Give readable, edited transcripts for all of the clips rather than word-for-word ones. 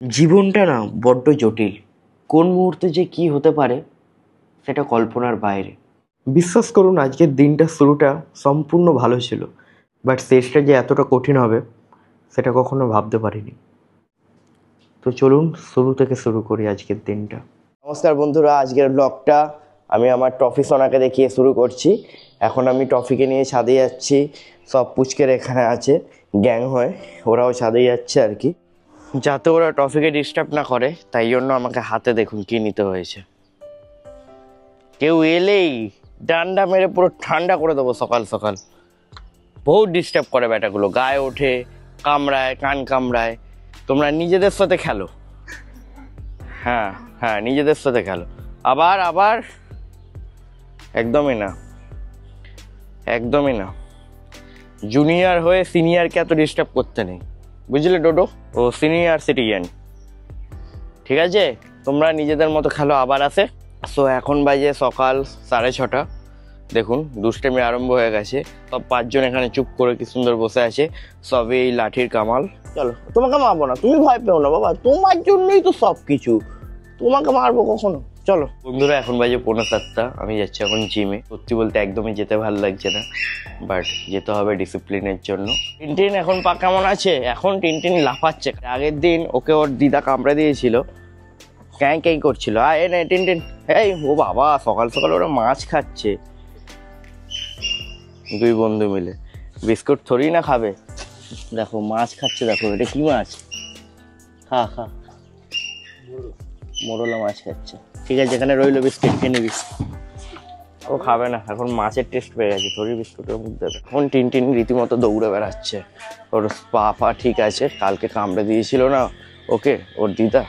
জীবনটা না বড্ড জটিল। কোন মুহূর্তে যে কি হতে পারে সেটা কল্পনার বাইরে। বিশ্বাস করুন, আজকের দিনটা শুরুটা সম্পূর্ণ ভালো ছিল, বাট শেষটা যে এতটা কঠিন হবে সেটা কখনো ভাবতে পারিনি। তো চলুন শুরু থেকে শুরু করি আজকের দিনটা। নমস্কার বন্ধুরা, আজকের ব্লগটা আমি আমার টফি সোনাকে দেখিয়ে শুরু করছি। এখন আমি টফিকে নিয়ে ছাদে যাচ্ছি। সব পুচকের এখানে আছে, গ্যাং হয়ে ওরাও ছাদে যাচ্ছে আর কি, যাতে ওরা টফিকে ডিস্টার্ব না করে। তাই জন্য আমাকে হাতে দেখুন কি নিতে হয়েছে। কেউ এলেই ডান্ডা মেরে পুরো ঠান্ডা করে দেবো সকাল সকাল। বহুত ডিস্টার্ব করে ব্যাটাগুলো, গায়ে ওঠে, কামড়ায়, কান কামড়ায়। তোমরা নিজেদের সাথে খেলো, হ্যাঁ হ্যাঁ নিজেদের সাথে খেলো। আবার আবার একদমই না, একদমই না। জুনিয়র হয়ে সিনিয়রকে এত ডিস্টার্ব করতে নেই, বুঝলে ডোডো? ও সিনিয়র সিটিজেন, ঠিক আছে? তোমরা নিজেদের মতো খেলো। আবার আসে। সো এখন বাজে সকাল 6:30। দেখুন দুষ্টামি আরম্ভ হয়ে গেছে। সব 5 জন এখানে চুপ করে কি সুন্দর বসে আছে, সবই এই লাঠির কামাল। চলো, তোমাকে মারবো না, তুমি ভয় পেও না বাবা, তোমার জন্যই তো সব কিছু। তোমাকে মারবো কখনো? চলো বন্ধুরা, এখন বাজে 6:45। আমি যাচ্ছি এখন জিমে। সত্যি বলতে একদমই যেতে ভালো লাগছে না, বাট যেতে হবে ডিসিপ্লিনের জন্য। টিনটিন এখন পা কেমন আছে? এখন টিনটিন লাফাচ্ছে। আগের দিন ওকে ওর দিদা কামড়ে দিয়েছিল, ক্যাঁ ক্যাঁ করছিল। এনে টিনটিন, এই ও বাবা, সকাল সকাল ওরা মাছ খাচ্ছে। দুই বন্ধু মিলে বিস্কুট থরি না খাবে, দেখো মাছ খাচ্ছে। দেখো এটা কি মাছ? খা খা, মোরলা মাছ খাচ্ছে। ঠিক আছে, এখানে রইলো বিস্কুট, খেয়ে নিবি। ও খাবে না, এখন মাছের টেস্ট পেয়ে গেছে থরি বিস্কুটের মধ্যে। এখন টিনটিন রীতিমতো দৌড়ে বেড়াচ্ছে। ওর পা ফা ঠিক আছে, কালকে কামড়ে দিয়েছিল না ওকে ওর দিদা।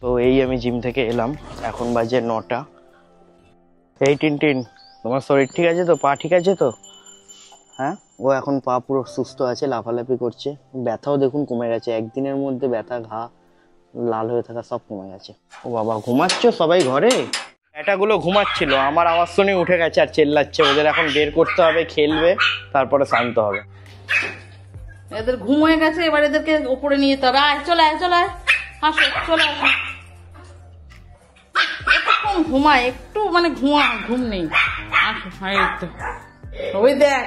তো এই আমি জিম থেকে এলাম, এখন বাজে 9টা। এই টিনটিন, তোমার শরীর ঠিক আছে তো? পা ঠিক আছে তো? হ্যাঁ, ও এখন পা পুরো সুস্থ আছে, লাফালাফি করছে। ব্যথাও দেখুন কমে গেছে, একদিনের মধ্যে ব্যথা, ঘা, লাল হয়ে থাকা সব কমে গেছে। ও বাবা, ঘুমাচ্ছ সবাই ঘরে? এটাগুলো ঘুমাচ্ছিল, আমার আওয়াজ শুনে উঠে গেছে আর চেল্লাচ্ছে। ওদের এখন বের করতে হবে, খেলবে, তারপরে শান্ত হবে। এদের ঘুম হয়ে গেছে, এবার এদেরকে উপরে নিয়ে যেতে হবে। আয়, চলে আয়, চলে আয়, আসো, চলে আসো। একটু ঘুমায়, একটু মানে ঘুম নেই। আসো, এই তো। ওই দেখ,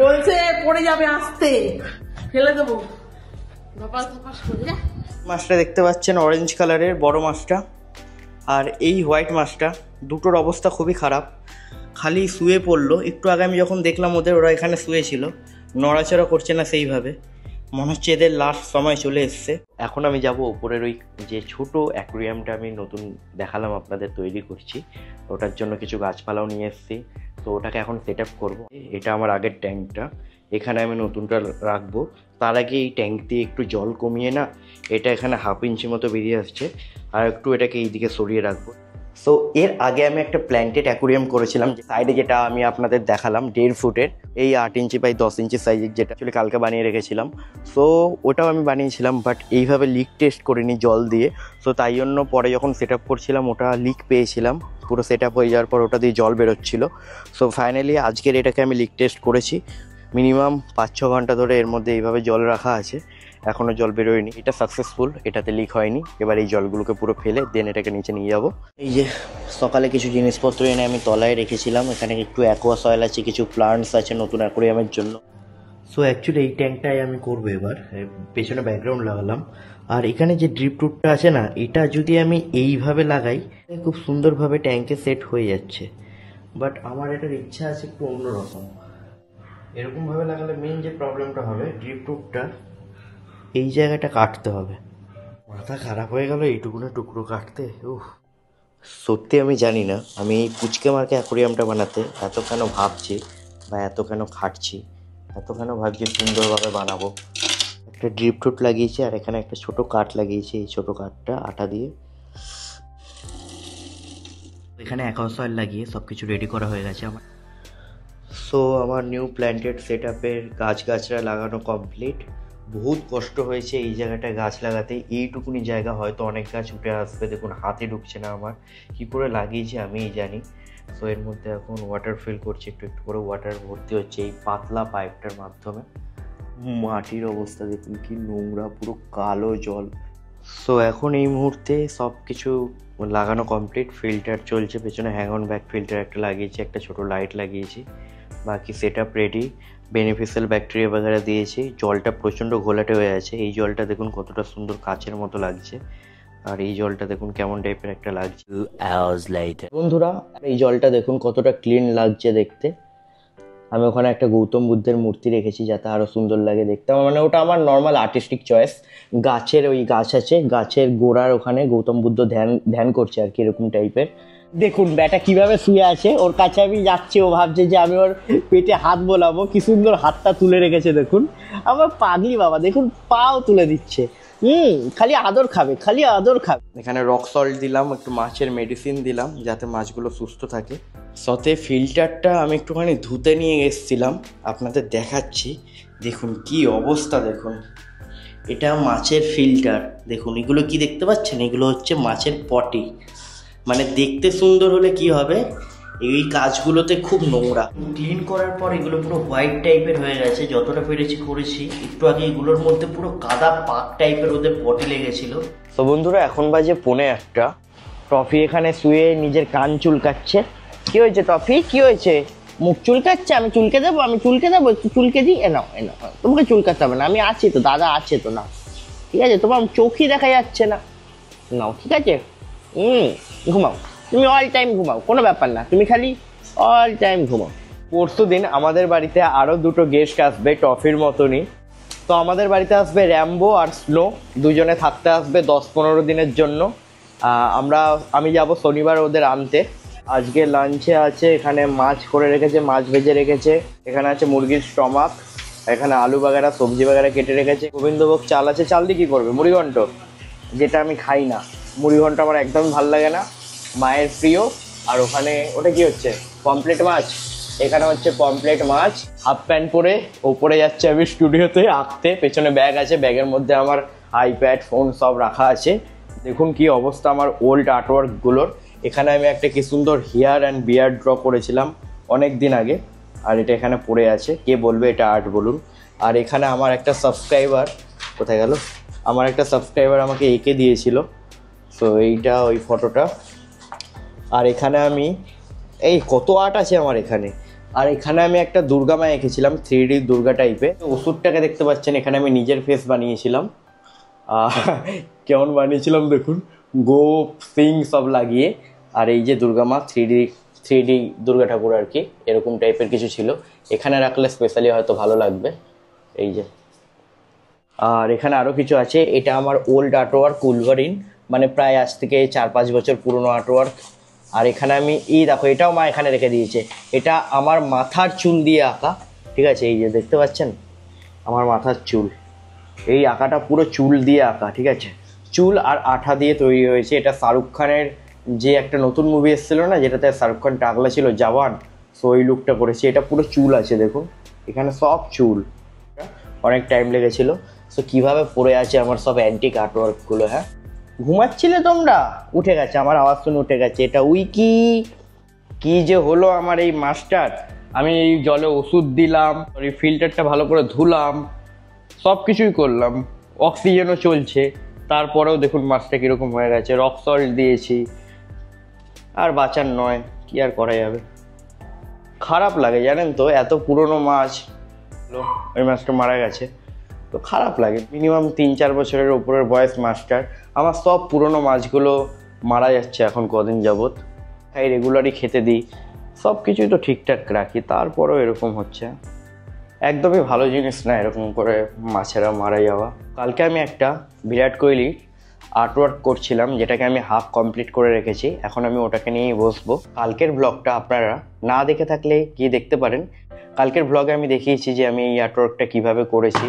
বলছে পড়ে যাবে, আসতে ফেলে দেবো। ধপাস ধপাস করে যা। মাছটা দেখতে পাচ্ছেন অরেঞ্জ কালারের বড় মাছটা, আর এই হোয়াইট মাছটা, দুটোর অবস্থা খুবই খারাপ। খালি শুয়ে পড়লো। একটু আগে আমি যখন দেখলাম ওরা এখানে শুয়েছিল, নড়াচড়া করছে না সেইভাবে। মনে হচ্ছে এদের লাস্ট সময় চলে এসছে। এখন আমি যাব উপরের ওই যে ছোট অ্যাকুরিয়ামটা আমি নতুন দেখালাম আপনাদের, তৈরি করছি। ওটার জন্য কিছু গাছপালাও নিয়ে এসেছি। তো ওটাকে এখন সেট আপ করবো। এটা আমার আগের ট্যাঙ্কটা, এখানে আমি নতুনটা রাখবো। তার আগে এই ট্যাঙ্ক দিয়ে একটু জল কমিয়ে না, এটা এখানে 1/2 ইঞ্চি মতো বেরিয়ে আসছে, আর একটু এটাকে এইদিকে সরিয়ে রাখবো। সো এর আগে আমি একটা প্ল্যান্টেড অ্যাকুরিয়াম করেছিলাম সাইডে, যেটা আমি আপনাদের দেখালাম 1.5 ফুটের, এই 8 ইঞ্চি বাই 10 ইঞ্চি সাইজের, যেটা অ্যাকচুয়ালি কালকে বানিয়ে রেখেছিলাম। সো ওটাও আমি বানিয়েছিলাম, বাট এইভাবে লিক টেস্ট করিনি জল দিয়ে। সো তাই জন্য পরে যখন সেট আপ করছিলাম ওটা লিক পেয়েছিলাম। পুরো সেট আপ হয়ে যাওয়ার পর ওটা দিয়ে জল বেরোচ্ছিলো। সো ফাইনালি আজকের এটাকে আমি লিক টেস্ট করেছি। মিনিমাম 5-6 ঘন্টা ধরে এর মধ্যে এইভাবে জল রাখা আছে, এখনও জল বেরোয়নি। এটা সাকসেসফুল, এটাতে লিক হয়নি। এবার এই জলগুলোকে পুরো ফেলে দেন এটাকে নিচে নিয়ে যাব। এই যে সকালে কিছু জিনিসপত্র এনে আমি তলায় রেখেছিলাম। এখানে একটু অ্যাকোয়া সয়েল আছে, কিছু প্লান্টস আছে নতুন অ্যাকোরিয়ামের জন্য। সো অ্যাকচুয়ালি এই ট্যাঙ্কটাই আমি করবো এবার। পেছনে ব্যাকগ্রাউন্ড লাগালাম, আর এখানে যে ড্রিপ টুটটা আছে না, এটা যদি আমি এইভাবে লাগাই খুব সুন্দরভাবে ট্যাঙ্কে সেট হয়ে যাচ্ছে। বাট আমার এটার ইচ্ছা আছে একটু অন্যরকম। এরকমভাবে লাগালে মেন যে প্রবলেমটা হবে, ড্রিপ টুটটা এই জায়গাটা কাটতে হবে। মাথা খারাপ হয়ে গেল এইটুকুনো টুকরো কাটতে। সত্যি আমি জানি না আমি এই পুচকে মার্কে অ্যাকোরিয়ামটা বানাতে এত কেন ভাবছি, বা এত কেন খাটছি, এত কেন ভাবছি সুন্দরভাবে বানাবো। একটা ড্রিপ টুট লাগিয়েছি, আর এখানে একটা ছোট কাঠ লাগিয়েছি। এই ছোট কাঠটা আটা দিয়ে, এখানে অ্যাকোয়া সয়েল লাগিয়ে সব কিছু রেডি করা হয়ে গেছে আমার। সো আমার নিউ প্ল্যান্টেড সেট আপের গাছগাছরা লাগানো কমপ্লিট। বহুত কষ্ট হয়েছে এই জায়গাটায় গাছ লাগাতে। এইটুকুনি জায়গা হয়তো অনেক গাছ উঠে আসবে। দেখুন হাতে ঢুকছে না আমার, কি করে লাগিয়েছি আমিই জানি। সো এর মধ্যে এখন ওয়াটার ফিল করছে, একটু একটু করে ওয়াটার ভর্তি হচ্ছে এই পাতলা পাইপটার মাধ্যমে। মাটির অবস্থা দেখুন কি নোংরা, পুরো কালো জল। সো এখন এই মুহূর্তে সব কিছু লাগানো কমপ্লিট। ফিল্টার চলছে, পেছনে হ্যাং অন ব্যাক ফিল্টার একটা লাগিয়েছি, একটা ছোট লাইট লাগিয়েছি, বাকি set up ready. Beneficial bacteria বগেরা দিয়েছি। জলটা প্রচণ্ড ঘোলাটে হয়ে আছে। এই জলটা দেখুন কতটা সুন্দর কাচের মতো লাগছে, আর এই জলটা দেখুন কেমন টাইপের একটা লাগছে। বন্ধুরা এই জলটা দেখুন কতটা ক্লিন লাগছে দেখতে। আমি ওখানে একটা গৌতম বুদ্ধের মূর্তি রেখেছি যাতে আরও সুন্দর লাগে দেখতে। মানে ওটা আমার নর্মাল আর্টিস্টিক চয়েস। গাছের ওই গাছ আছে, গাছের গোড়ার ওখানে গৌতম বুদ্ধ ধ্যান করছে আর কি, এরকম টাইপের। দেখুন ব্যাটা কিভাবে শুয়ে আছে, ওর কাছে আমি যাচ্ছি, ও ভাবছে যে আমি ওর পেটে হাত বোলাবো। কি সুন্দর হাতটা তুলে রেখেছে দেখুন। আমার পাগলি বাবা দেখুন পাও তুলে দিচ্ছে। খালি আদর খাবে, খালি আদর খাবে। এখানে রক সল্ট দিলাম, একটু মাছের মেডিসিন দিলাম যাতে মাছগুলো সুস্থ থাকে। সাথে ফিল্টারটা আমি একটুখানি ধুতে নিয়ে এসেছিলাম, আপনাদের দেখাচ্ছি। দেখুন কি অবস্থা দেখুন, এটা মাছের ফিল্টার। দেখুন এগুলো কি দেখতে পাচ্ছেন, এগুলো হচ্ছে মাছের পটি। মানে দেখতে সুন্দর হলে কি হবে, এই কাজগুলোতে খুব নোংরা। ক্লিন করার পর এগুলো পুরো হোয়াইট টাইপের হয়ে গেছে, যতটা পেরেছি করেছি। একটু আগে এগুলোর মধ্যে পুরো কাদা পাক টাইপের ওদের পটি লেগেছিল। তো বন্ধুরা এখন বাজে 1:45। টফি এখানে শুয়ে নিজের কান চুলকাচ্ছে। কি হয়েছে টফি, কি হয়েছে? মুখ চুলকাচ্ছে? আমি চুলকে দেবো, আমি চুলকে দেবো, একটু চুলকে দিই। এনাও এনাও, তোমাকে চুলকাতে হবে না, আমি আছি তো, দাদা আছে তো। না ঠিক আছে, তোমার চোখই দেখা যাচ্ছে না। নাও ঠিক আছে, ঘুমাও তুমি, অল টাইম ঘুমাও, কোনো ব্যাপার না, তুমি খালি অল টাইম ঘুমাও। পরশু দিন আমাদের বাড়িতে আরও দুটো গেস্ট আসবে টফির মতনই। তো আমাদের বাড়িতে আসবে র্যাম্বো আর স্নো, দুজনে থাকতে আসবে 10-15 দিনের জন্য। আমি যাব শনিবার ওদের আনতে। আজকে লাঞ্চে আছে এখানে মাছ করে রেখেছে, মাছ ভেজে রেখেছে। এখানে আছে মুরগির স্টমাক, এখানে আলু বাগেরা সবজি বাগেরা কেটে রেখেছে। গোবিন্দভোগ চাল আছে, চাল দিয়ে কী করবে? মুড়িঘণ্ট, যেটা আমি খাই না। মুড়িঘণ্ট আমার একদমই ভালো লাগে না, মায়ের প্রিয়। আর ওখানে ওটা কি হচ্ছে, পমপ্লেট মাছ। এখানে হচ্ছে পমপ্লেট মাছ। হাফ প্যান্ট পরে ওপরে যাচ্ছে আমি স্টুডিওতে আঁকতে। পেছনে ব্যাগ আছে, ব্যাগের মধ্যে আমার আইপ্যাড ফোন সব রাখা আছে। দেখুন কি অবস্থা আমার ওল্ড আর্টওয়ার্কগুলোর। এখানে আমি একটা কি সুন্দর হেয়ার অ্যান্ড বিয়ার্ড ড্র করেছিলাম অনেক দিন আগে, আর এটা এখানে পড়ে আছে। কে বলবে এটা আর্ট বলুন। আর এখানে আমার একটা সাবস্ক্রাইবার, কোথায় গেল, আমার একটা সাবস্ক্রাইবার আমাকে এঁকে দিয়েছিল। তো এইটা ওই ফটোটা। আর এখানে আমি এই কত আর্ট আছে আমার এখানে। আর এখানে আমি একটা দুর্গা মা এঁকেছিলাম, 3D দুর্গা টাইপের। ওষুধটাকে দেখতে পাচ্ছেন, এখানে আমি নিজের ফেস বানিয়েছিলাম। কেমন বানিয়েছিলাম দেখুন, গোপ সিং সব লাগিয়ে। আর এই যে দুর্গা মা 3D দুর্গা ঠাকুর আর কি, এরকম টাইপের কিছু ছিল। এখানে রাখলে স্পেশালি হয়তো ভালো লাগবে, এই যে। আর এখানে আরও কিছু আছে। এটা আমার ওল্ড আর্টওয়ার্ক উলভারিন, মানে প্রায় আজ থেকে 4-5 বছর পুরনো আর্টওয়ার্ক। আর এখানে আমি দেখো, এটাও মা এখানে রেখে দিয়েছে। এটা আমার মাথার চুল দিয়ে আঁকা, ঠিক আছে। এই যে দেখতে পাচ্ছেন আমার মাথার চুল, এই আঁকাটা পুরো চুল দিয়ে আঁকা, ঠিক আছে। চুল আর আঠা দিয়ে তৈরি হয়েছে। এটা শাহরুখ খানের যে একটা নতুন মুভি এসেছিলো না, যেটাতে শাহরুখ খান টাকলা ছিল, জওয়ান। সো ওই লুকটা করেছি। এটা পুরো চুল আছে দেখুন, এখানে সব চুল। অনেক টাইম লেগেছিলো। সো কীভাবে পড়ে আছে আমার সব অ্যান্টিক আর্টওয়ার্কগুলো। হ্যাঁ, ঘুমাচ্ছিলে তোমরা? উঠে গেছে, আমার আওয়াজ শুনে উঠে গেছে। এটা উইকি। কি যে হলো আমার এই মাছটার। আমি এই জলে ওষুধ দিলাম, এই ফিল্টারটা ভালো করে ধুলাম, সব কিছুই করলাম, অক্সিজেনও চলছে। তারপরেও দেখুন মাছটা কীরকম হয়ে গেছে। রক সল্ট দিয়েছি, আর বাঁচার নয়, কি আর করা যাবে। খারাপ লাগে জানেন তো, এত পুরনো মাছ, ওই মাছটা মারা গেছে তো খারাপ লাগে। মিনিমাম 3-4 বছরের ওপরের বয়স মাছটার। আমার সব পুরনো মাছগুলো মারা যাচ্ছে এখন কদিন যাবৎ। তাই রেগুলারই খেতে দিই, সব কিছুই তো ঠিকঠাক রাখি, তারপরেও এরকম হচ্ছে। একদমই ভালো জিনিস না এরকম করে মাছেরা মারা যাওয়া। কালকে আমি একটা বিরাট কোহলি আর্টওয়ার্ক করছিলাম, যেটাকে আমি হাফ কমপ্লিট করে রেখেছি। এখন আমি ওটাকে নিয়েই বসবো। কালকের ব্লগটা আপনারা না দেখে থাকলে গিয়ে দেখতে পারেন। কালকের ব্লগে আমি দেখিয়েছি যে আমি এই আর্টওয়ার্কটা কীভাবে করেছি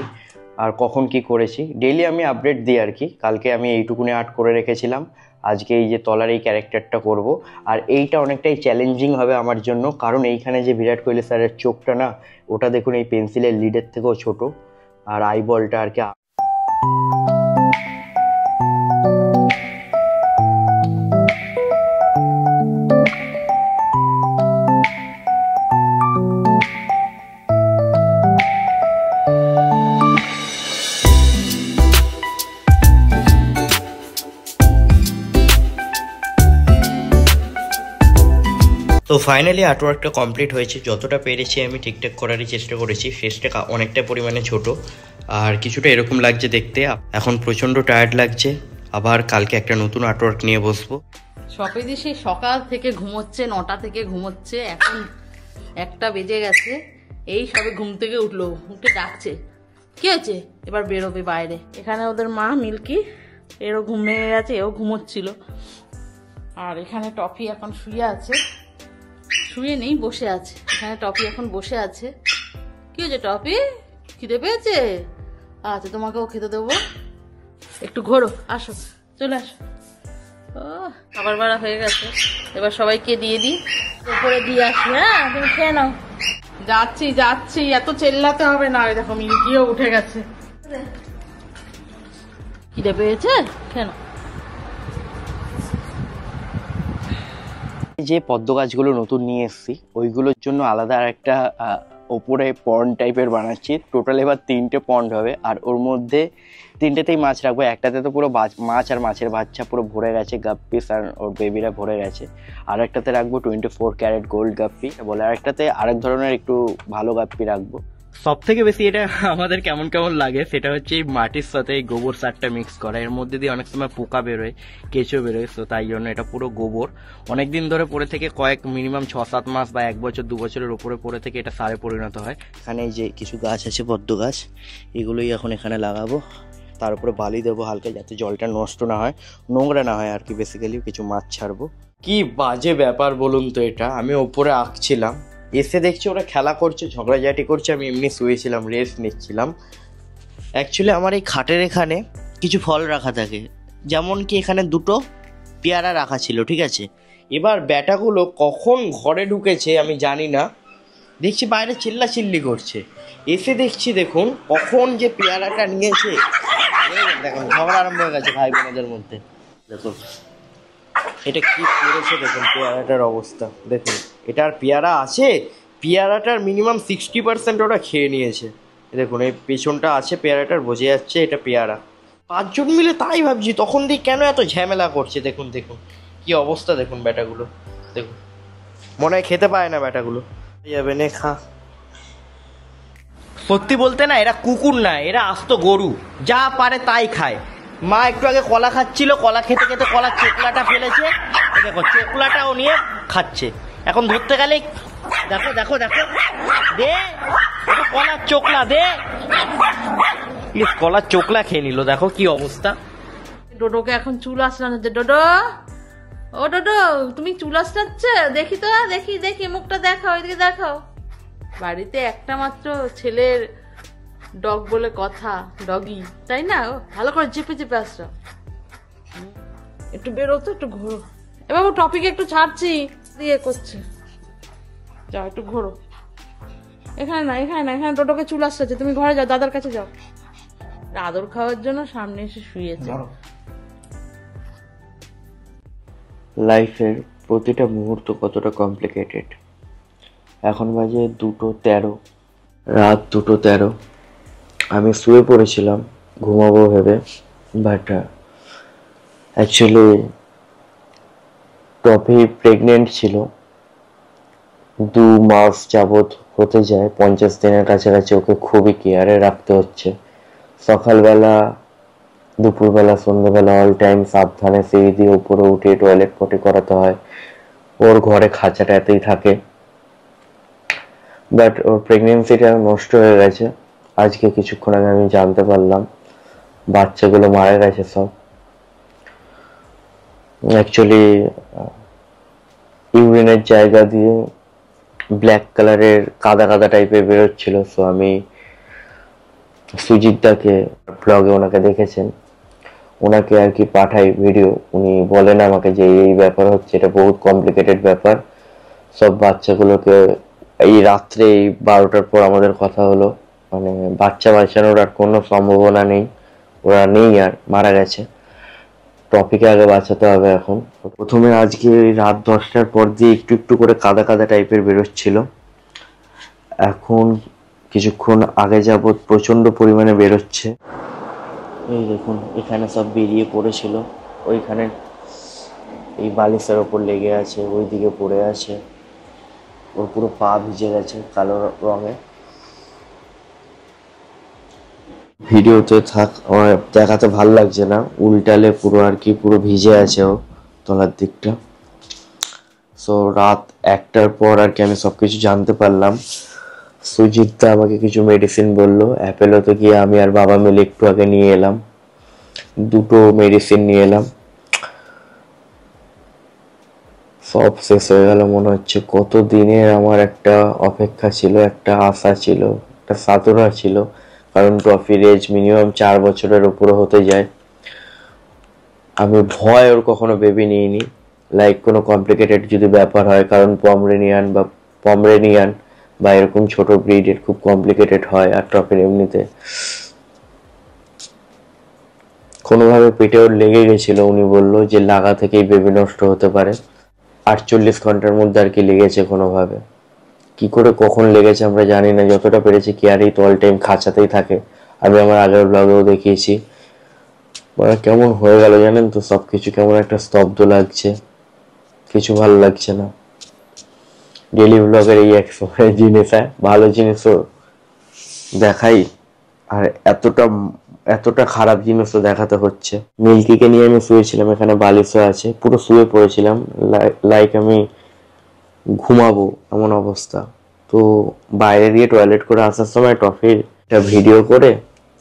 আর কখন কি করেছি। ডেইলি আমি আপডেট দিই আর কি। কালকে আমি এইটুকুনি আর্ট করে রেখেছিলাম, আজকে এই যে তলার এই ক্যারেক্টারটা করব। আর এইটা অনেকটাই চ্যালেঞ্জিং হবে আমার জন্য, কারণ এইখানে যে বিরাট কোহলি স্যারের চোখটা না, ওটা দেখুন এই পেন্সিলের লিডের থেকেও ছোট। আর আইবলটা আর কি। তো ফাইনালি আর্টওয়ার্কটা কমপ্লিট হয়েছে। যতটা পেরেছি আমি ঠিকঠাক করারই চেষ্টা করেছি। ফেসটা অনেকটা পরিমাণে ছোট আর কিছুটা এরকম লাগছে দেখতে। এখন প্রচণ্ড টায়ার্ড লাগছে, আবার কালকে একটা নতুন আর্টওয়ার্ক নিয়ে বসবো। সপেদি সেই সকাল থেকে ঘুমোচ্ছে, 9টা থেকে ঘুমোচ্ছে, এখন 1টা বেজে গেছে। এই সবে ঘুম থেকে উঠলো, উঠে ডাকছে কি হয়েছে, এবার বেরোবে বাইরে। এখানে ওদের মা মিল্কি, এরও ঘুম ভেঙে গেছে, এও ঘুমোচ্ছিল। আর এখানে টফি এখন শুয়ে আছে, শুয়ে নেই বসে আছে। এখানে টপি এখন বসে আছে। কি হয়েছে টপি, খিদে পেয়েছে? আচ্ছা তোমাকেও খেতে দেবো, একটু ঘোরো, আসো চলে আসো। ও খাবার বাড়া হয়ে গেছে, এবার সবাইকে দিয়ে দিই, উপরে দিয়ে আসি। হ্যাঁ তুমি খেয়ে নাও। যাচ্ছি যাচ্ছি, এত চেল্লাতে হবে না। দেখো মিল্কিও উঠে গেছে। খিদে পেয়েছে, কেন? যে পদ্ম গাছগুলো নতুন নিয়ে এসেছি ওইগুলোর জন্য আলাদা আর একটা ওপরে পন্ড টাইপের বানাচ্ছি। টোটাল এবার 3টে পন্ড হবে, আর ওর মধ্যে 3টেতেই মাছ রাখবো। একটাতে তো পুরো মাছ আর মাছের বাচ্চা পুরো ভরে গেছে, গাপ্পিস আর ওর বেবিরা ভরে গেছে। আর একটাতে রাখবো 24 ক্যারেট গোল্ড গাপ্পি বলে, আর একটাতে আরেক ধরনের একটু ভালো গাপ্পি রাখবো। সব থেকে বেশি এটা আমাদের কেমন কেমন লাগে সেটা হচ্ছে এই মাটির সাথে এই গোবর সারটা মিক্স করা। এর মধ্যে দিয়ে অনেক সময় পোকা বেরোয়, কেঁচো বেরোয়, তো তাই জন্য এটা পুরো গোবর অনেকদিন ধরে পড়ে থেকে মিনিমাম 6-7 মাস বা 1 বছর 2 বছরের উপরে পড়ে থেকে এটা সারে পরিণত হয়। এখানে এই যে কিছু গাছ আছে পদ্ম গাছ, এগুলোই এখন এখানে লাগাবো। তার উপরে বালি দেবো হালকা, যাতে জলটা নষ্ট না হয়, নোংরা না হয় আর কি। বেসিক্যালি কিছু মাছ ছাড়বো। কি বাজে ব্যাপার বলুন তো এটা। আমি ওপরে আঁকছিলাম, এসে দেখছি ওরা খেলা করছে, ঝগড়াঝাটি করছে। আমি এমনি শুয়েছিলাম, রেস্ট নিচ্ছিলাম। অ্যাকচুয়ালি আমার এই খাটের এখানে কিছু ফল রাখা থাকে, যেমন কি এখানে 2টো পেয়ারা রাখা ছিল, ঠিক আছে। এবার ব্যাটাগুলো কখন ঘরে ঢুকেছে আমি জানি না, দেখছি বাইরে চিল্লাচিল্লি করছে। এসে দেখছি দেখুন কখন যে পেয়ারাটা নিয়েছে, দেখুন ঝগড়া আরম্ভ হয়ে গেছে ভাই বোনদের মধ্যে। দেখুন এটা কি করেছে, দেখুন পেয়ারাটার অবস্থা দেখুন। এটা আর পেয়ারা আছে? পেয়ারাটার মিনিমাম 60% ওরা খেয়ে নিয়েছে। দেখুন এই পেছনটা আছে পেয়ারাটার, বোঝা যাচ্ছে এটা পেয়ারা। 5 জন মিলে তাই ভাবছি, তখন দিয়ে কেন এত ঝামেলা করছে। দেখুন দেখুন কি অবস্থা, দেখুন ব্যাটাগুলো দেখুন, মনে হয় খেতে পায় না ব্যাটাগুলো। যাবে নে খা। সত্যি বলতে না, এরা কুকুর না, এরা আস্ত গরু, যা পারে তাই খায়। মা একটু আগে কলা খাচ্ছিল, কলা খেতে খেতে কলার চোকলাটা ফেলেছে, দেখো চোকলাটাও নিয়ে খাচ্ছে। এখন ধরতে গেলে দেখো দেখো দেখো, দে কলার চোকলা দে। কলার চোকলা খেয়ে নিল, দেখো কি অবস্থা। ডোডোকে এখন চুল আসলাচ্ছে। ডোডো, ও ডোডো তুমি চুল আসলাচ্ছ? দেখি তো, দেখি দেখি মুখটা দেখাও, এদিকে দেখাও। বাড়িতে একটা মাত্র ছেলের ডগ বলে কথা, ডগি, তাই না? ও ভালো করে চেপে চেপে আসছো। একটু বেরো তো, একটু ঘোরো। এবার টপিকে একটু ছাড়ছি, দিয়ে করছে, যাও একটু ঘোরো। এখানে না, এখানে না, এখানে টোটোকে চুল আসছে। তুমি ঘরে যাও, দাদার কাছে যাও। আদর খাওয়ার জন্য সামনে এসে শুয়েছে। লাইফের প্রতিটা মুহূর্ত কতটা কমপ্লিকেটেড। এখন বাজে 2:13, রাত 2:13। আমি শুয়ে পড়েছিলাম ঘুমাবো ভেবে, বাট অ্যাকচুয়ালি টপি প্রেগনেন্ট ছিল। 2 মাস যাবৎ হতে যায়, 50 দিনের কাছাকাছি ওকে খুবই কেয়ারে রাখতে হচ্ছে। সকালবেলা, দুপুরবেলা, সন্ধ্যেবেলা অল টাইম সাবধানে সিঁড়ি দিয়ে উপরে উঠে টয়লেট পটি করাতে হয়। ওর ঘরে খাঁচাটা এতেই থাকে, বাট ওর প্রেগনেন্সিটা নষ্ট হয়ে গেছে। আজকে কিছুক্ষণ আগে আমি জানতে পারলাম বাচ্চাগুলো মারা গেছে সব। অ্যাকচুয়ালি ইউরিনের জায়গা দিয়ে ব্ল্যাক কালারের কাদা কাদা টাইপের বেরোচ্ছিল। সো আমি সুজিত দাকে ব্লগে, ওনাকে দেখেছেন, ওনাকে আর কি পাঠাই ভিডিও। উনি বলেন আমাকে যে এই ব্যাপার হচ্ছে, এটা বহুত কমপ্লিকেটেড ব্যাপার। সব বাচ্চাগুলোকে এই রাত্রে, এই 12টার পর আমাদের কথা হলো, মানে বাচ্চা বাঁচানোর আর কোনো সম্ভাবনা নেই, ওরা নেই আর, মারা গেছে। টপিকে আগে বাঁচাতে হবে এখন। প্রথমে আজকে রাত 10টার পর দিয়ে একটু একটু করে কাদা কাদা টাইপের বেরোচ্ছিল, এখন কিছুক্ষণ আগে যাবৎ প্রচন্ড পরিমাণে বেরোচ্ছে। এই দেখুন এখানে সব বেরিয়ে পড়েছিল, ওইখানে এই বালিশের ওপর লেগে আছে, ওইদিকে পড়ে আছে, ওর পুরো পা ভিজে গেছে কালো রঙে। ভিডিওতে আমার দেখাতে ভাল লাগছে না, উল্টালে পুরো আর কি পুরো ভিজে আছে ও তলার দিকটা। সো রাত 1টার পর আর কি আমি সবকিছু জানতে পারলাম। সুজিতদা আমাকে কিছু মেডিসিন বললো, অ্যাপেলোতে গিয়ে আমি আর বাবা মিলে একটু আগে নিয়ে এলাম, 2টো মেডিসিন নিয়ে এলাম। সব শেষ হয়ে গেল মনে হচ্ছে। কত দিনের আমার একটা অপেক্ষা ছিল, একটা আশা ছিল, একটা সাধনা ছিল, কারণ ট্রফির এজ মিনিমাম 4 বছরের উপরে হতে যায়। আমি ভয় ওর কখনো বেবি নিইনি, লাইক কোনো কমপ্লিকেটেড যদি ব্যাপার হয়, কারণ পমরেনিয়ান বা এরকম ছোট ব্রিডের খুব কমপ্লিকেটেড হয়, আর ট্রফির এমনিতে কোনোভাবে পেটে ওর লেগে গেছিল, উনি বললো যে লাগা থেকেই বেবি নষ্ট হতে পারে। 48 ঘন্টার মধ্যে আর কি লেগেছে কোনোভাবে, কি করে কখন লেগেছে আমরা জানি না। যতটা পেরেছি কেয়ারেই তো অল টাইম খাঁচাতেই থাকে, আমি আমার আগের ব্লগেও দেখিয়েছি। মানে কেমন হয়ে গেল জানেন তো, সবকিছু কেমন একটা স্তব্ধ লাগছে, কিছু ভালো লাগছে না। ডেলি ব্লগের এই এক সময় জিনিস, ভালো জিনিসও দেখাই, আর এতটা খারাপ জিনিসও দেখাতে হচ্ছে। মিল্কিকে নিয়ে আমি শুয়েছিলাম, এখানে বালিশও আছে, পুরো শুয়ে পড়েছিলাম লাইক আমি ঘুমাবো এমন অবস্থা। তো বাইরে দিয়ে টয়লেট করে আসার সময় টফির একটা ভিডিও করে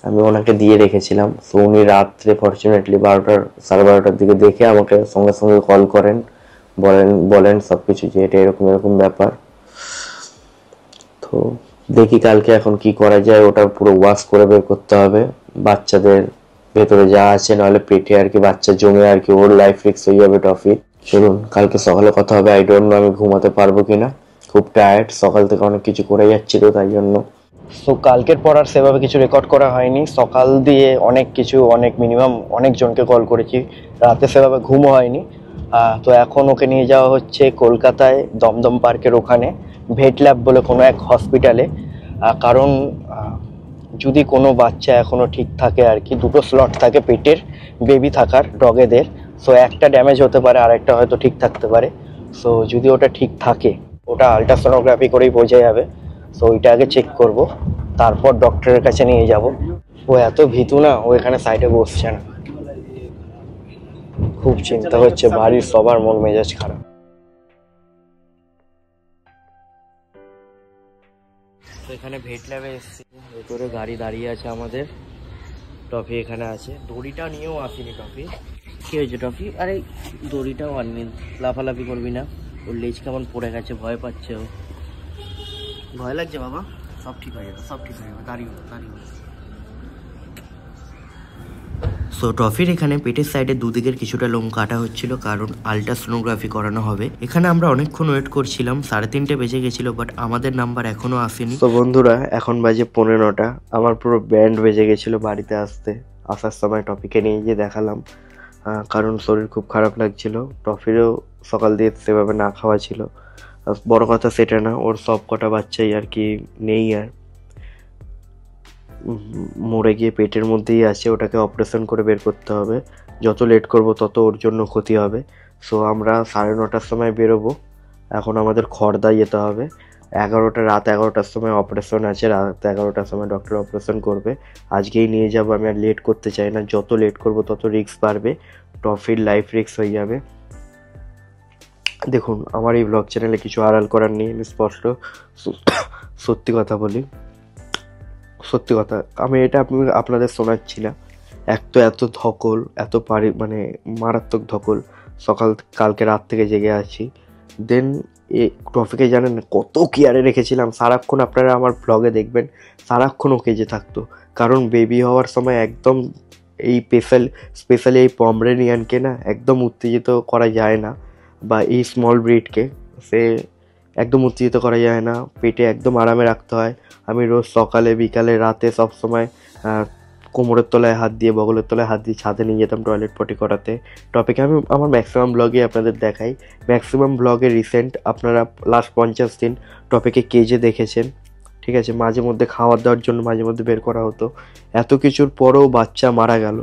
আমি ওনাকে দিয়ে রেখেছিলাম। তো উনি রাত্রে ফর্চুনেটলি 12টার দিকে দেখে আমাকে সঙ্গে সঙ্গে কল করেন, বলেন সবকিছু যে এটা এরকম এরকম ব্যাপার। তো দেখি কালকে এখন কি করা যায়, ওটা পুরো ওয়াশ করে বের করতে হবে, বাচ্চাদের ভেতরে যা আছে, নাহলে পেটে আর কি বাচ্চা জমে আর কি ওর লাইফ রিস্ক হয়ে যাবে টফি। চলুন কালকে সকালে কথা হবে। আই ডোন্ট নো আমি ঘুমাতে পারবো কিনা, খুব টায়ার্ড, সকাল থেকে অনেক কিছু করে যাচ্ছিল তাই জন্য। তো কালকের পর আর সেভাবে কিছু রেকর্ড করা হয়নি, সকাল দিয়ে মিনিমাম অনেকজনকে কল করেছি, রাতে সেভাবে ঘুমও হয়নি। তো এখন ওকে নিয়ে যাওয়া হচ্ছে কলকাতায় দমদম পার্কের ওখানে ভেট ল্যাব বলে কোনো এক হসপিটালে। কারণ যদি কোনো বাচ্চা এখনো ঠিক থাকে আর কি, 2টো স্লট থাকে পেটের বেবি থাকার ডগেদের। সো একটা ড্যামেজ হতে পারে, আর একটা হয়তো ঠিক থাকতে পারে। সো যদি ওটা ঠিক থাকে, ওটা আলট্রাসোনোগ্রাফি করেই বোঝা যাবে। সো ওইটা আগে চেক করব, তারপর ডক্টরের কাছে নিয়ে যাব। ও এত ভীতু না, ও এখানে সাইডে বসছে না, খুব চিন্তা হচ্ছে, বাড়ির সবার মন মেজাজ খারাপ। তো এখানে ভেট ল্যাবে এসেছি, ভেতরে গাড়ি দাঁড়িয়ে আছে আমাদের, টফি এখানে আছে, দড়িটা নিয়েও আসিনি টফি। কি হয়েছে টফি? আরে দড়িটাও আননি, লাফালাফি করবি না, ওর লেজ কেমন পড়ে গেছে, ভয় পাচ্ছে ও। ভয় লাগছে বাবা? সব ঠিক হয়ে যাবে, সব ঠিক হয়ে যাবে, দাঁড়িয়ে। সো টফির এখানে পেটের সাইডে দুদিকের কিছুটা লোম কাটা হচ্ছিল, কারণ আলট্রাসোনোগ্রাফি করানো হবে। এখানে আমরা অনেকক্ষণ ওয়েট করছিলাম, 3:30 বেজে গেছিল, বাট আমাদের নাম্বার এখনো আসেনি। তো বন্ধুরা এখন বাজে 15টা, আমার পুরো ব্যান্ড বেজে গেছিল বাড়িতে আসার সময় টফিকে নিয়ে গিয়ে দেখালাম, কারণ শরীর খুব খারাপ লাগছিল। টফিরও সকাল দিয়ে সেভাবে না খাওয়া ছিল। বড় কথা সেটা না, ওর সব কটা বাচ্চাই আর কি নেই, আর মরে গিয়ে পেটের মধ্যেই আছে, ওটাকে অপারেশন করে বের করতে হবে। যত লেট করব তত ওর জন্য ক্ষতি হবে। সো আমরা 9:30টার সময় বেরোবো, এখন আমাদের খড়দা যেতে হবে। রাত 11টার সময় অপারেশন আছে, রাত 11টার সময় ডক্টর অপারেশন করবে। আজকেই নিয়ে যাব, আমি আর লেট করতে চাই না, যত লেট করব তত রিস্ক বাড়বে, টফির লাইফ রিস্ক হয়ে যাবে। দেখুন আমার এই ব্লগ চ্যানেলে কিছু আড়াল করার নেই, আমি স্পষ্ট সত্যি কথা বলি। সত্যি কথা, আমি এটা আপনাদের শোনাচ্ছি না। তো এত ধকল, মানে মারাত্মক ধকল, কালকে রাত থেকে জেগে আছি। দেন টফিকে জানেন কত কেয়ারে রেখেছিলাম, সারাক্ষণ আপনারা আমার ব্লগে দেখবেন, সারাক্ষণ ওকে যে থাকতো, কারণ বেবি হওয়ার সময় একদম এই স্পেশালি এই পমরেনিয়ানকে না একদম উত্তেজিত করা যায় না, বা এই স্মল ব্রিডকে। সে একদম উত্তেজিত করা যায় না, পেটে একদম আরামে রাখতে হয়। আমি রোজ সকালে বিকালে রাতে সবসময় কোমরের তলায় হাত দিয়ে বগলের তলায় হাত দিয়ে ছাদে নিয়ে যেতাম টয়লেট পটি করাতে। টপিকে আমি আমার ম্যাক্সিমাম ব্লগে আপনাদের দেখাই, ম্যাক্সিমাম ব্লগে রিসেন্ট আপনারা লাস্ট 50 দিন টপিকে কেজে দেখেছেন, ঠিক আছে। মাঝে মধ্যে খাবার দাওয়ার জন্য মাঝে মধ্যে বের করা হতো। এত কিছুর পরেও বাচ্চা মারা গেল,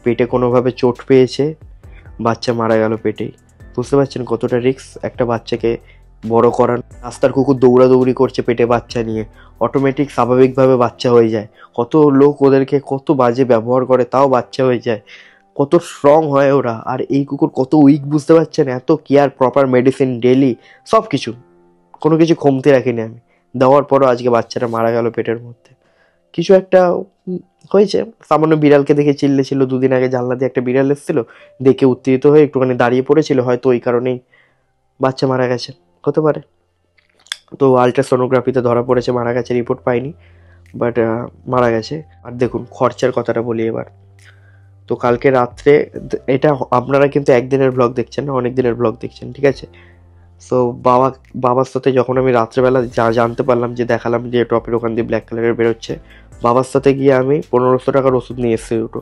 পেটে কোনোভাবে চোট পেয়েছে, বাচ্চা মারা গেল পেটেই। বুঝতে পারছেন কতটা রিস্ক একটা বাচ্চাকে বড় করার। রাস্তার কুকুর দৌড়াদৌড়ি করছে পেটে বাচ্চা নিয়ে, অটোমেটিক স্বাভাবিকভাবে বাচ্চা হয়ে যায়। কত লোক ওদেরকে কত বাজে ব্যবহার করে, তাও বাচ্চা হয়ে যায়। কত স্ট্রং হয় ওরা, আর এই কুকুর কত উইক বুঝতে পারছেন। এত কেয়ার, প্রপার মেডিসিন ডেলি, সব কিছু, কোনো কিছু কমতে রাখিনি আমি। দেওয়ার পরও আজকে বাচ্চাটা মারা গেল পেটের মধ্যে। কিছু একটা হয়েছে, সামান্য বিড়ালকে দেখে চিল্লেছিল। 2 দিন আগে জানলা দিয়ে একটা বিড়াল এসেছিল, দেখে উত্তেজিত হয়ে একটুখানি দাঁড়িয়ে পড়েছিল, হয়তো ওই কারণেই বাচ্চা মারা গেছে, হতে পারে। তো আলট্রাসোনোগ্রাফিতে ধরা পড়েছে মারা গেছে, রিপোর্ট পাইনি, বাট মারা গেছে। আর দেখুন খরচার কথাটা বলি এবার। তো কালকে রাত্রে, এটা আপনারা কিন্তু একদিনের ব্লগ দেখছেন না, অনেক দিনের ব্লগ দেখছেন, ঠিক আছে। সো বাবার সাথে যখন আমি রাত্রেবেলা জানতে পারলাম, যে দেখালাম যে টপের ওখান দিয়ে ব্ল্যাক কালারের বেরোচ্ছে, বাবার সাথে গিয়ে আমি 1500 টাকার ওষুধ নিয়ে এসেছি দুটো।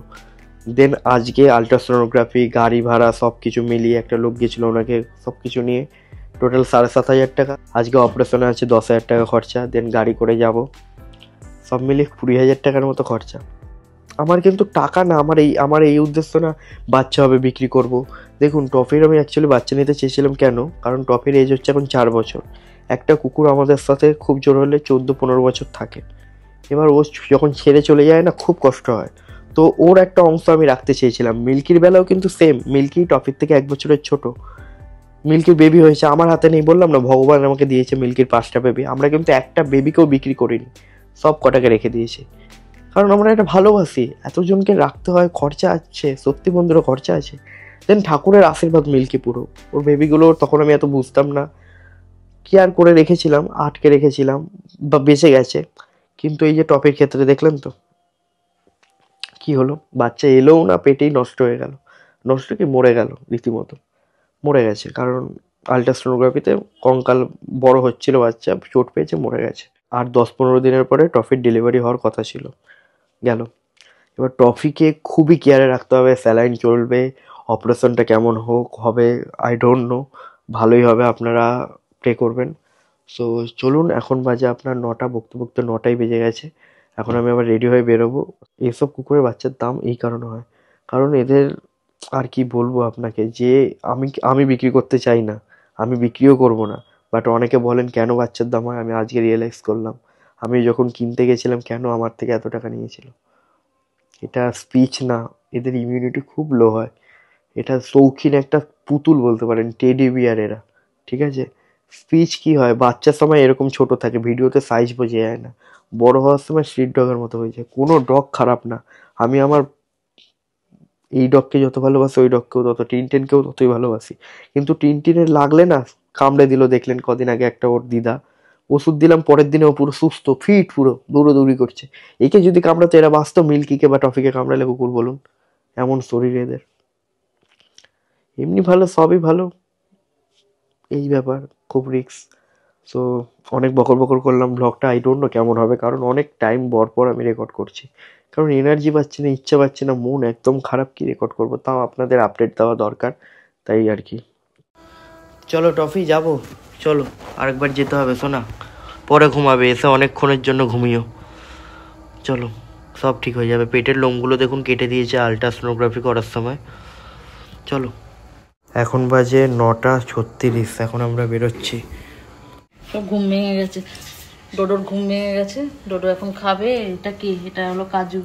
দেন আজকে আলট্রাসোনোগ্রাফি, গাড়ি ভাড়া সব কিছু মিলিয়ে, একটা লোক গেছিলো ওনাকে সব কিছু নিয়ে টোটাল 7,500 টাকা। আজকে অপারেশনে আছে 10,000 টাকা খরচা, দেন গাড়ি করে যাব, সব মিলিয়ে 20,000 টাকার মতো খরচা। আমার কিন্তু টাকা না, আমার এই উদ্দেশ্য না বাচ্চা হবে বিক্রি করব। দেখুন টফির আমি অ্যাকচুয়ালি বাচ্চা নিতে চেয়েছিলাম, কেন? কারণ টফির এজ হচ্ছে এখন 4 বছর। একটা কুকুর আমাদের সাথে খুব জোর হলে 14-15 বছর থাকে। এবার ও যখন ছেড়ে চলে যায় না, খুব কষ্ট হয়। তো ওর একটা অংশ আমি রাখতে চেয়েছিলাম। মিল্কির বেলাও কিন্তু সেম, মিল্কি টফির থেকে 1 বছরের ছোট। মিল্কির বেবি হয়েছে, আমার হাতে নেই, বললাম না ভগবান আমাকে দিয়েছে মিল্কির 5টা বেবি। আমরা কিন্তু একটা বেবিকেও বিক্রি করিনি, সব কটাকে রেখে দিয়েছি, কারণ আমরা এটা ভালোবাসি। এতজনকে রাখতে হয়, খরচা আছে, সত্যি বন্ধুরা খরচা আছে। দেন ঠাকুরের আশীর্বাদ মিল্কি পুরো। ওর বেবিগুলো তখন আমি এত বুঝতাম না, কেয়ার করে রেখেছিলাম, আটকে রেখেছিলাম, বা বেঁচে গেছে। কিন্তু এই যে টপের ক্ষেত্রে দেখলেন তো কি হলো, বাচ্চা এলোও না, পেটেই নষ্ট হয়ে গেল। নষ্ট কি, মরে গেল, রীতিমতো মরে গেছে। কারণ আলট্রাসোনোগ্রাফিতে কঙ্কাল বড় হচ্ছিল, বাচ্চা চোট পেয়েছে, মরে গেছে। আর 10-15 দিনের পরে টফির ডেলিভারি হওয়ার কথা ছিল, গেল। এবার টফিকে খুবই কেয়ারে রাখতে হবে, স্যালাইন চলবে, অপারেশনটা কেমন হবে আই ডোন্ট নো, ভালোই হবে, আপনারা প্রে করবেন। সো চলুন, এখন বাজে আপনার 9টা, বকতে 9টাই বেজে গেছে। এখন আমি আবার রেডি হয়ে বেরোবো। এইসব কুকুরের বাচ্চার দাম এই কারণে হয়, কারণ এদের আর কি বলবো আপনাকে, যে আমি বিক্রি করতে চাই না, আমি বিক্রিও করব না, বাট অনেকে বলেন কেন বাচ্চার দাম হয়। আমি আজকে রিয়েলাইজ করলাম, আমি যখন কিনতে গেছিলাম কেন আমার থেকে এত টাকা নিয়েছিল। এটা স্পিচ না, এদের ইমিউনিটি খুব লো হয়। এটা শৌখিন একটা পুতুল বলতে পারেন, টেডি বিয়ার এরা, ঠিক আছে। স্পিচ কি হয়, বাচ্চার সময় এরকম ছোট থাকে, ভিডিওতে সাইজ বোঝা যায় না, বড় হওয়ার সময় স্ট্রিট ডগের মতো হয়ে যায়। কোনো ডগ খারাপ না, আমি আমার এই ডগকে যত ভালোবাসি, ওই ডগকেও তত, টিনটেনকেও ততই ভালোবাসি। কিন্তু টিনটিনের লাগলে না, কামড়ে দিল, দেখলেন কদিন আগে একটা ওর দিদা, ওষুধ দিলাম, পরের দিনে ও পুরো সুস্থ ফিট, পুরো দৌড়োদৌড়ি করছে। একে যদি কামড়াতো, এরা বাঁচতো? মিল্কিকে বা টফিকে কামড়ালে কুকুর, বলুন, এমন শরীর এদের। এমনি ভালো, সবই ভালো, এই ব্যাপার খুব রিস্ক। সো অনেক বকর করলাম ব্লগটা, আই ডোন্ট নো কেমন হবে, কারণ অনেক টাইম পর আমি রেকর্ড করছি, কারণ এনার্জি পাচ্ছি না, ইচ্ছা পাচ্ছি না, মন একদম খারাপ, কি রেকর্ড করবো, তাও আপনাদের আপডেট দেওয়া দরকার, তাই আর কি। চলো টফি, যাবো, চলো আরেকবার যেতে হবে, শোনা, পরে ঘুমাবে, এসে অনেকক্ষণের জন্য ঘুমিও। চলো, সব ঠিক হয়ে যাবে। পেটের লোমগুলো দেখুন কেটে দিয়েছে আলট্রাসোনোগ্রাফি করার সময়। চলো, এখন বাজে 9:36, এখন আমরা বেরোচ্ছি। সব ঘুম ভেঙে গেছে, ডোডোর ঘুম ভেঙে গেছে, ডোডো এখন খাবে। এটা কি, এটা হলো কাজু।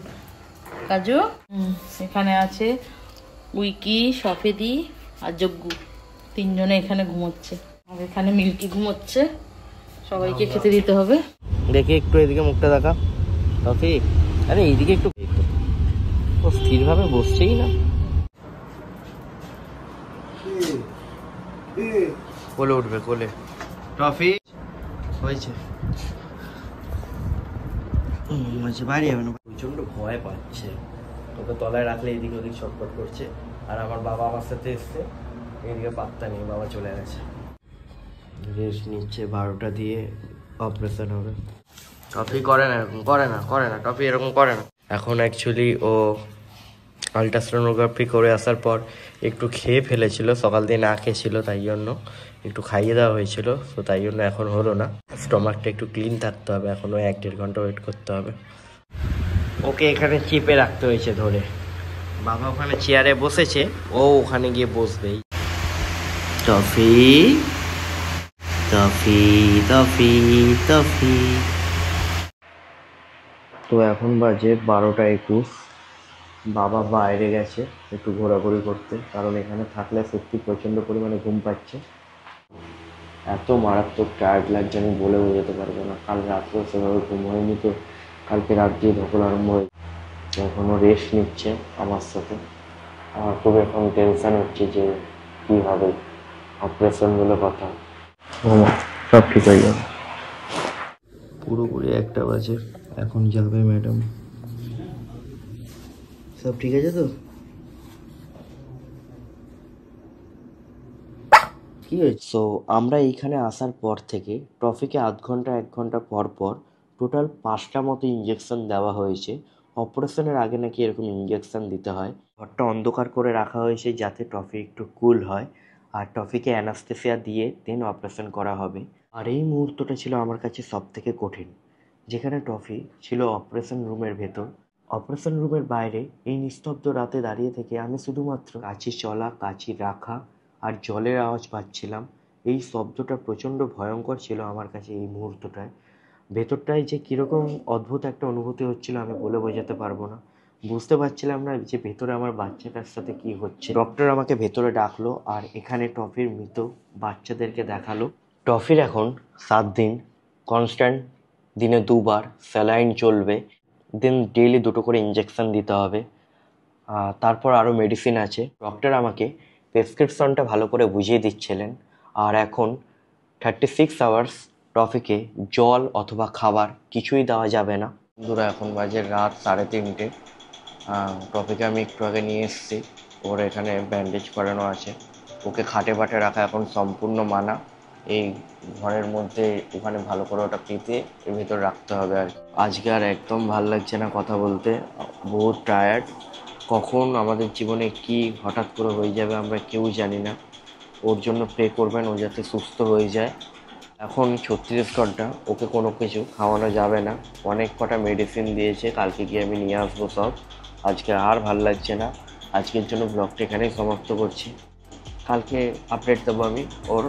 কাজু এখানে আছে উইকি, সফেদি আর যজ্ঞু, 3জনে এখানে ঘুমোচ্ছে, আর এখানে মিল্কি ঘুমোচ্ছে। সবাইকে খেতে দিতে হবে। দেখে একটু এদিকে মুখটা দেখা টফি, আরে এইদিকে একটু, ও স্থিরভাবে বসছেই না, কোলে উঠবে, কোলে। টফি হয়েছে, বাইরে যাবে না, প্রচন্ড ভয় পাচ্ছে, ওকে তলায় রাখলে এদিকে ওদিক ছটফট করছে। আর আমার বাবা আমার সাথে এসছে, এদিকে পাত্তা নেই, বাবা চলে গেছে। রেস্ট নিচ্ছে, 12টা দিয়ে অপারেশন হবে। টফি করে না এরকম, করে না টফি এরকম করে না। এখন অ্যাকচুয়ালি ও আলট্রাসোনোগ্রাফি করে আসার পর একটু খেয়ে ফেলেছিল, সকাল দিয়ে না খেয়েছিল, তাই জন্য একটু খাইয়ে দেওয়া হয়েছিল, তো তাই জন্য এখন হলো না। স্টমাকটা একটু ক্লিন থাকতে হবে, এখনও 1-1.5 ঘন্টা ওয়েট করতে হবে। ওকে এখানে চেপে রাখতে হয়েছে ধরে। বাবা ওখানে চেয়ারে বসেছে, ও ওখানে গিয়ে বসবেই। Toffee Toffee Toffee Toffee. তো এখন বাজে 12টা 21। বাবা বাইরে গেছে একটু ঘোরাঘুরি করতে, কারণ এখানে থাকলে সত্যি প্রচণ্ড পরিমাণে ঘুম পাচ্ছে। এত মারাত্মক টায়ার্ড লাগছে আমি বলে বোঝাতে পারবো না। কাল রাত্রেও সেভাবে ঘুম হয়নি, তো কালকে রাত দিয়ে ধকল আরম্ভ হয়েছে। এখনও রেস্ট নিচ্ছে আমার সাথে। আমার খুব এখন টেনশান হচ্ছে যে কী হবে, অপারেশন বলে কথা। সব ঠিক হয়ে যাবে। পুরোপুরি 1টা বাজে, এখন যাবে ম্যাডাম। সব ঠিক আছে তো? কি হয়েছে? সো আমরা এইখানে আসার পর থেকে ট্রফিকে 1 ঘন্টা পর পর টোটাল 5টা মতো ইঞ্জেকশন দেওয়া হয়েছে। অপারেশনের আগে নাকি এরকম ইঞ্জেকশন দিতে হয়। ঘরটা অন্ধকার করে রাখা হয়েছে যাতে টফি একটু কুল হয়, আর টফিকে অ্যানাস্থেসিয়া দিয়ে দেন অপারেশন করা হবে। আর এই মুহূর্তটা ছিল আমার কাছে সব থেকে কঠিন, যেখানে টফি ছিল অপারেশন রুমের ভেতর। অপারেশন রুমের বাইরে এই নিস্তব্ধ রাতে দাঁড়িয়ে থেকে আমি শুধুমাত্র কাঁচি চলা, কাঁচি রাখা আর জলের আওয়াজ পাচ্ছিলাম। এই শব্দটা প্রচণ্ড ভয়ঙ্কর ছিল আমার কাছে এই মুহূর্তটায়। ভেতরটায় যে কীরকম অদ্ভুত একটা অনুভূতি হচ্ছিল আমি বলে বোঝাতে পারবো না। বুঝতে পারছিলাম না যে ভেতরে আমার বাচ্চাটার সাথে কি হচ্ছে। ডক্টর আমাকে ভেতরে ডাকলো আর এখানে টফির মৃত বাচ্চাদেরকে দেখালো। টফির এখন 7 দিন কনস্ট্যান্ট, দিনে 2বার স্যালাইন চলবে, দেন ডেইলি 2টো করে ইঞ্জেকশন দিতে হবে। তারপর আরও মেডিসিন আছে। ডক্টর আমাকে প্রেসক্রিপশনটা ভালো করে বুঝিয়ে দিচ্ছিলেন। আর এখন 36 আওয়ার্স টফিকে জল অথবা খাবার কিছুই দেওয়া যাবে না। বন্ধুরা এখন বাজে রাত 3:30। টফিকে আমি একটু আগে নিয়ে এসেছি, ওর এখানে ব্যান্ডেজ করানো আছে। ওকে খাটে বাটে রাখা এখন সম্পূর্ণ মানা। এই ঘরের মধ্যে ওখানে ভালো করে ওটা পেতে এর ভিতর রাখতে হবে। আর আজকে আর একদম ভাল লাগছে না কথা বলতে, বহুত টায়ার্ড। কখন আমাদের জীবনে কি হঠাৎ করে হয়ে যাবে আমরা কেউ জানি না। ওর জন্য প্রে করবেন, ও যাতে সুস্থ হয়ে যায়। এখন 36 ঘন্টা ওকে কোনো কিছু খাওয়ানো যাবে না। অনেক কটা মেডিসিন দিয়েছে, কালকে গিয়ে আমি নিয়ে আসবো সব। আজকে আর ভাল লাগছে না। আজকের জন্য ব্লগটা এখানেই সমাপ্ত করছি। কালকে আপডেট দেবো আমি ওর